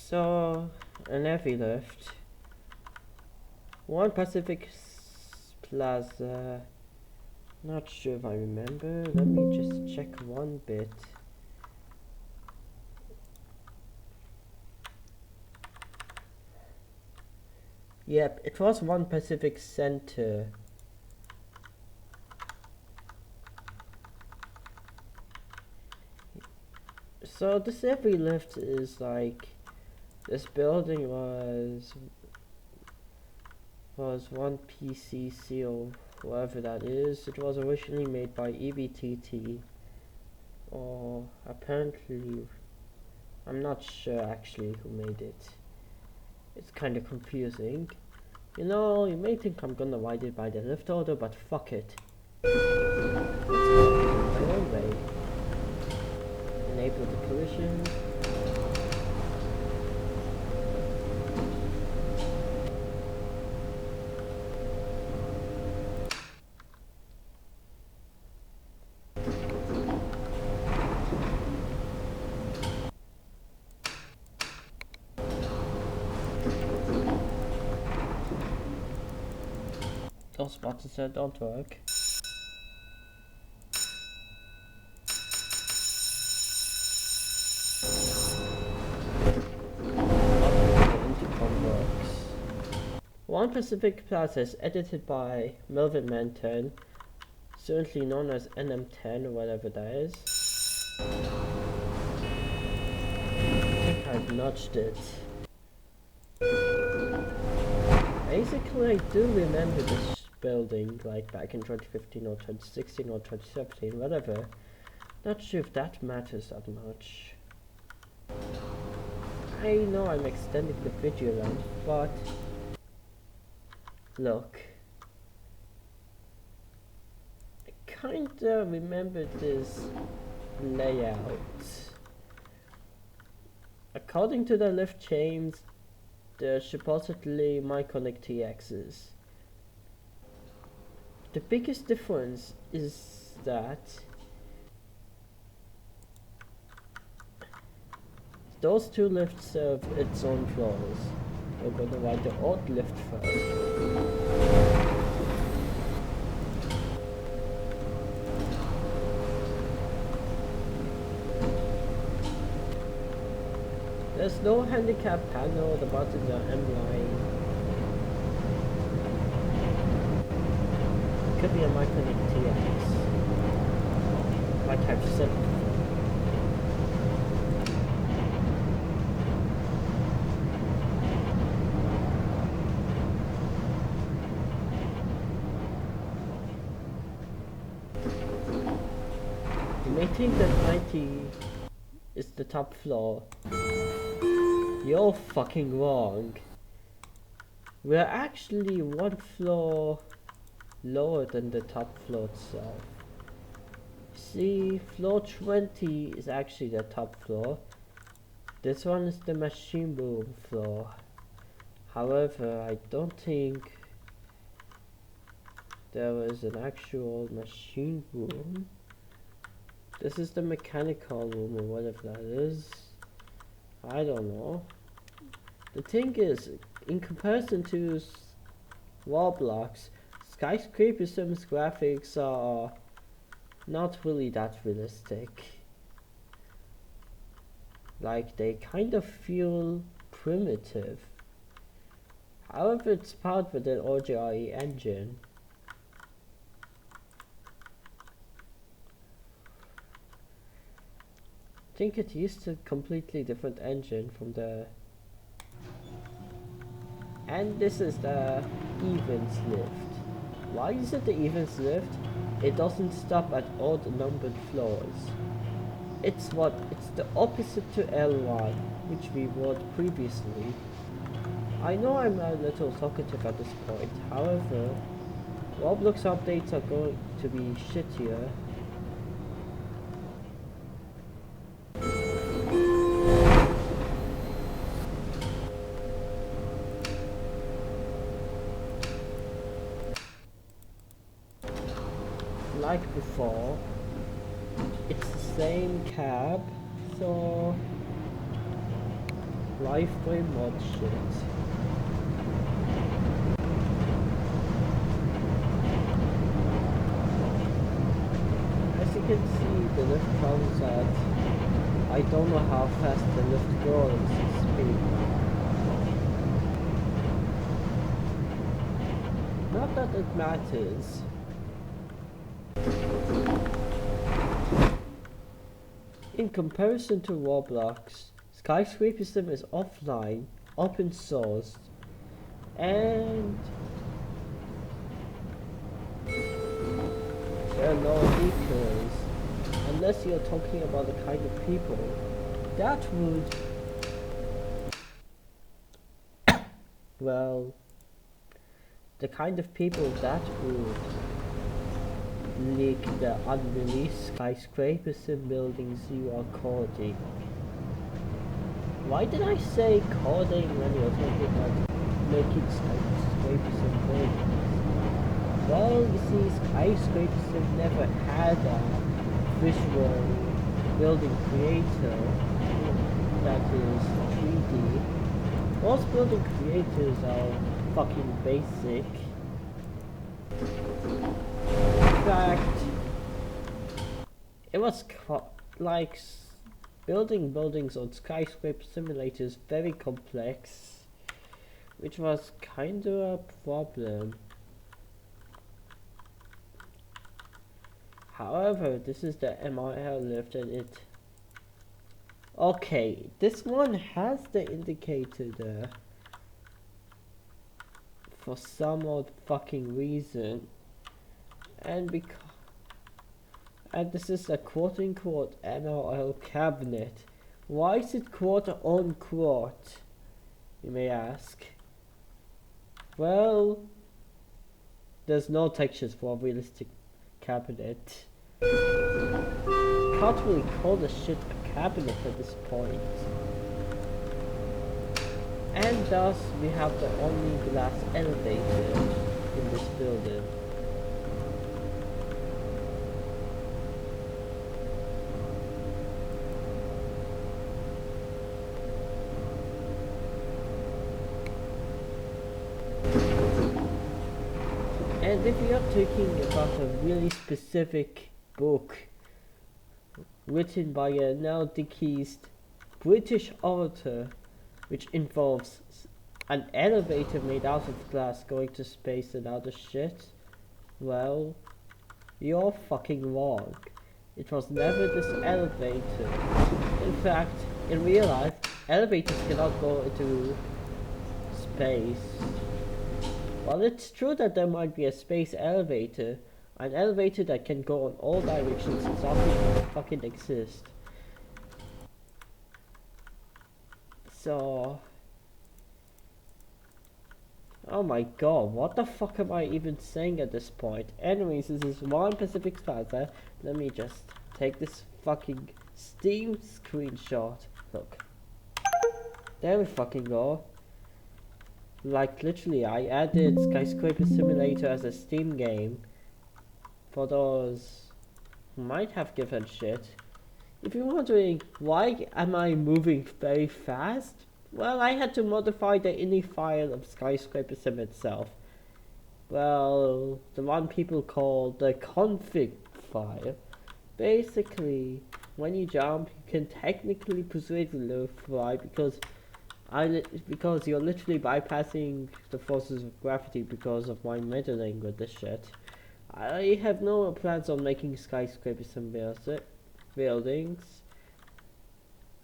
So, an EveryLift. One Pacific Plaza. Not sure if I remember. Let me just check one bit. Yep, it was One Pacific Center. So this EveryLift is like, this building was one PCC or whatever that is. It was originally made by EVTT, or apparently, I'm not sure actually who made it. It's kind of confusing. You know, you may think I'm gonna write it by the lift order, but fuck it. Let's go my own way. Enable the collision. Those buttons that don't work. One Pacific Plaza is edited by Melvin Manton, currently known as NM10 or whatever that is. I think I've nudged it. Basically, I do remember this building, like back in 2015 or 2016 or 2017, whatever. Not sure if that matters that much. I know I'm extending the video length, but look, I kinda remember this layout. According to the lift chains, there supposedly might connect TXs. The biggest difference is that those two lifts serve its own floors. We're gonna write the odd lift first. There's no handicap panel, the buttons are M-line. Could be a Micronic TX. Like I've said before. You may think that 90 is the top floor. You're fucking wrong. We're actually one floor lower than the top floor itself. See, floor 20 is actually the top floor. This one is the machine room floor. However, I don't think there is an actual machine room. This is the mechanical room or whatever that is. I don't know. The thing is, in comparison to Roblox, skyscrapersim's graphics are not really that realistic. Like, they kind of feel primitive. However, it's powered with an OGRE engine. I think it used a completely different engine from the... And this is the evens lift. Why is it the evens lift? It doesn't stop at odd numbered floors. It's the opposite to L1, which we wrote previously. I know I'm a little talkative at this point, however, Roblox updates are going to be shittier. Like before, it's the same cab, so lifetime mod shit. As you can see, the lift travels at, I don't know how fast the lift goes speed. Not that it matters. In comparison to Roblox, skyscrapersim is offline, open sourced, and there are no leakers. Unless you're talking about the kind of people that would, well, the kind of people that would leak the unreleased skyscrapersim buildings you are coding. Why did I say coding when you're talking about making skyscrapersim buildings? Well, you see, skyscrapersim never had a visual building creator that is 3D. Most building creators are fucking basic. In fact, it was like building buildings on skyscraper simulators very complex, which was kind of a problem. However, this is the EveryLift and it... Okay, this one has the indicator there. For some odd fucking reason. And this is a quote-unquote MLL cabinet. Why is it quote-unquote? You may ask. Well, there's no textures for a realistic cabinet. Can't really call this shit a cabinet at this point. And thus, we have the only glass elevator in this building. And if you're talking about a really specific book written by a now deceased British author, which involves an elevator made out of glass going to space and other shit, well, you're fucking wrong. It was never this elevator. In fact, in real life, elevators cannot go into space. While it's true that there might be a space elevator, an elevator that can go in all directions does not fucking exist. So... oh my god, what the fuck am I even saying at this point? Anyways, this is one Pacific Plaza. Let me just take this fucking Steam screenshot. Look. There we fucking go. Like literally, I added Skyscraper Simulator as a Steam game. For those who might have given shit. If you're wondering, why am I moving very fast? Well, I had to modify the ini file of Skyscraper Sim itself. Well, the one people call the config file. Basically, when you jump, you can technically persuade the fly because you're literally bypassing the forces of gravity because of my meddling with this shit. I have no plans on making Skyscraper Sim buildings,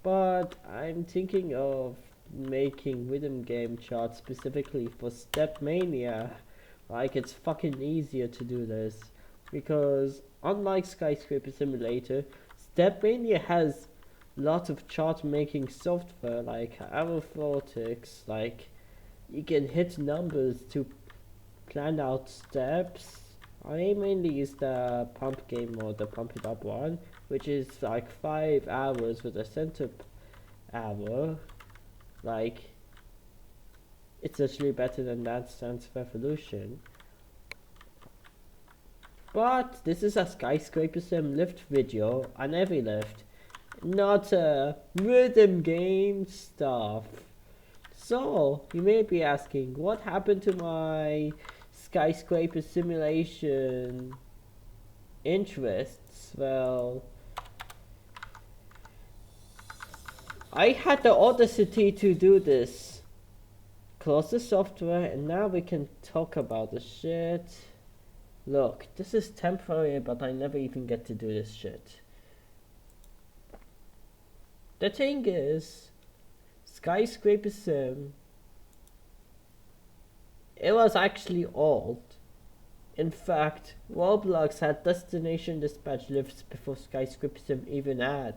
but I'm thinking of making rhythm game charts specifically for Step Mania. Like, it's fucking easier to do this because unlike Skyscraper Simulator, Step Mania has lots of chart making software like arithmetics. Like, you can hit numbers to plan out steps. I mainly use the pump game mode, the pump it up one, which is like 5 hours with a center hour. Like, it's actually better than Dance Dance Revolution. But this is a Skyscraper Sim lift video on EveryLift, not a rhythm game stuff. So, you may be asking, what happened to my skyscraper simulation interests? Well, I had the audacity to do this. Close the software and now we can talk about the shit. Look, this is temporary, but I never even get to do this shit. The thing is, skyscrapersim, it was actually old. In fact, Roblox had destination dispatch lifts before skyscrapersim even had.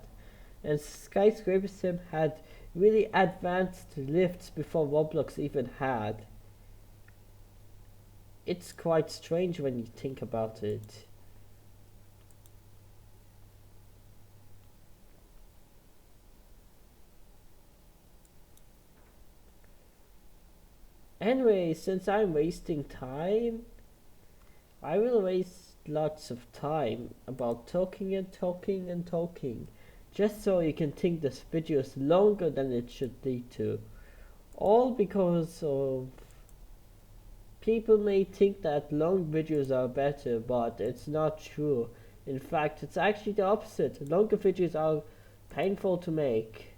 And skyscrapersim had really advanced lifts before Roblox even had. It's quite strange when you think about it. Anyway, since I'm wasting time, I will waste lots of time about talking and talking and talking, just so you can think this video is longer than it should lead to. All because of people may think that long videos are better, but it's not true. In fact, it's actually the opposite. Longer videos are painful to make.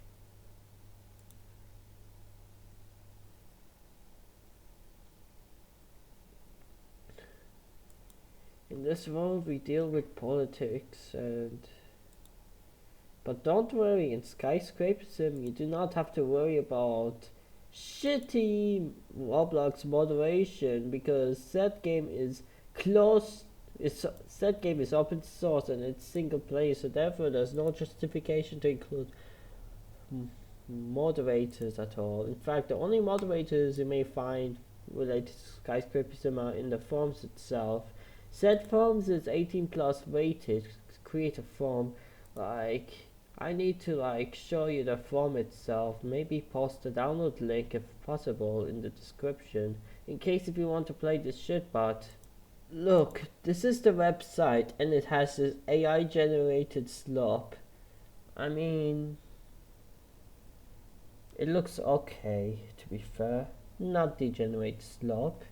In this world we deal with politics but don't worry, in skyscrapersim you do not have to worry about shitty Roblox moderation because that game is that game is open source and it's single player, so therefore there's no justification to include moderators at all. In fact, the only moderators you may find related to skyscrapersim are in the forums itself. Said forms is 18 plus rated. Create a form. Like, I need to show you the form itself. Maybe post the download link if possible in the description in case if you want to play this shit. But look, this is the website and it has this AI generated slop. I mean, it looks okay, to be fair. Not degenerate slop.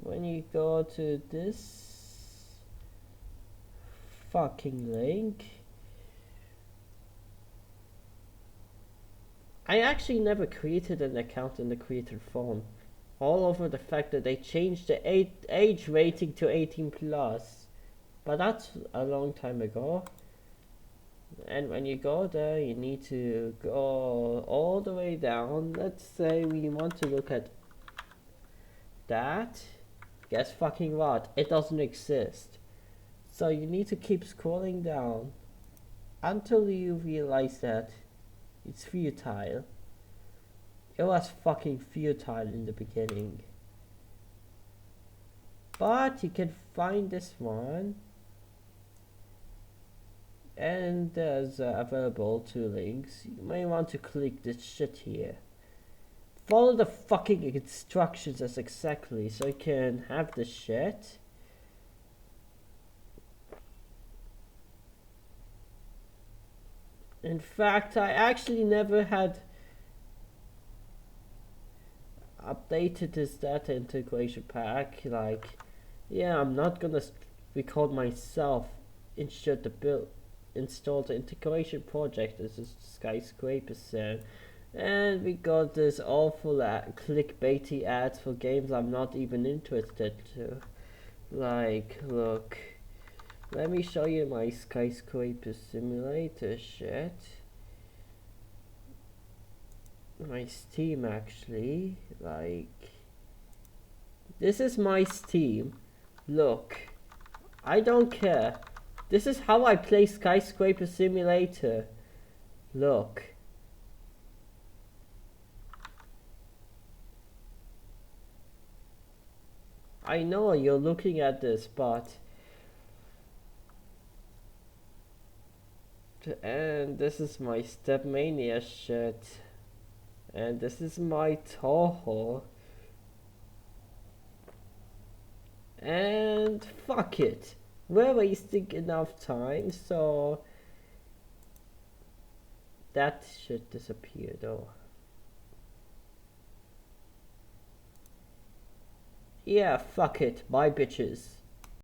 When you go to this fucking link, I actually never created an account in the creator form. All over the fact that they changed the age rating to 18 plus, but that's a long time ago. And when you go there, you need to go all the way down. Let's say we want to look at that. Guess fucking what? It doesn't exist. So you need to keep scrolling down until you realize that it's futile. It was fucking futile in the beginning. But you can find this one. And there's available 2 links. You may want to click this shit here. Follow the fucking instructions as exactly so you can have the shit. In fact, I actually never had updated this data integration pack. Yeah, I'm not gonna record myself install the integration project as a skyscrapersim. And we got this awful clickbaity ads for games I'm not even interested to. Look, let me show you my skyscraper simulator shit. My Steam actually, this is my Steam. Look, I don't care. This is how I play skyscraper simulator. Look. I know you're looking at this, but and this is my Stepmania shit, and this is my Toho, and fuck it, we're wasting enough time, so that should disappear though. Yeah, fuck it. Bye, bitches.